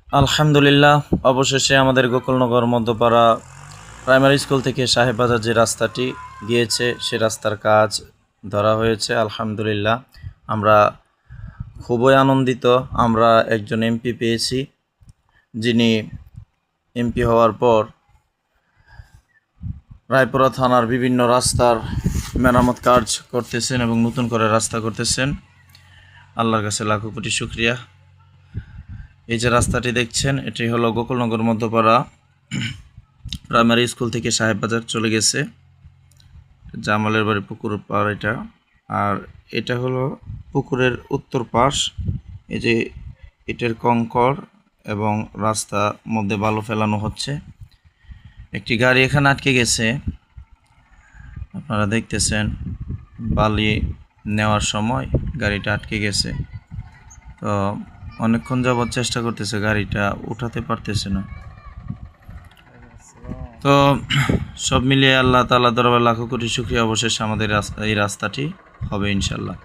আলহামদুলিল্লাহ, অবশেষে আমাদের গোকুলনগর মধ্যপাড়া প্রাইমারি স্কুল থেকে সাহেববাজার যে রাস্তাটি গিয়েছে সে রাস্তার কাজ ধরা হয়েছে। আলহামদুলিল্লাহ, আমরা খুবই আনন্দিত। আমরা একজন এমপি পেয়েছি, যিনি এমপি হওয়ার পর রায়পুরা থানার বিভিন্ন রাস্তার মেরামত কাজ করতেছেন এবং নতুন করে রাস্তা করতেছেন। আল্লাহর কাছে লাখো কোটি শুকরিয়া। এই যে রাস্তাটি দেখছেন, এটি হলো গোকুলনগর মধ্যপাড়া প্রাইমারি স্কুল থেকে সাহেববাজার চলে গেছে, জামালের বাড়ি পুকুর পাড় এটা। আর এটা হলো পুকুরের উত্তর পাশ। এই যে ইটের কঙ্কর এবং রাস্তা মধ্যে বালু ফেলানো হচ্ছে। একটি গাড়ি এখানে আটকে গেছে, আপনারা দেখতেছেন। বালি নেওয়ার সময় গাড়িটা আটকে গেছে, তো অনেকক্ষণ যাবৎ চেষ্টা করতেছে, গাড়িটা উঠাতে পারতেছে না। তো সব মিলিয়ে আল্লাহ তাআলা দরবারে লাখো কোটি শুকরিয়া। অবশেষে আমাদের এই রাস্তাটি হবে ইনশাল্লাহ।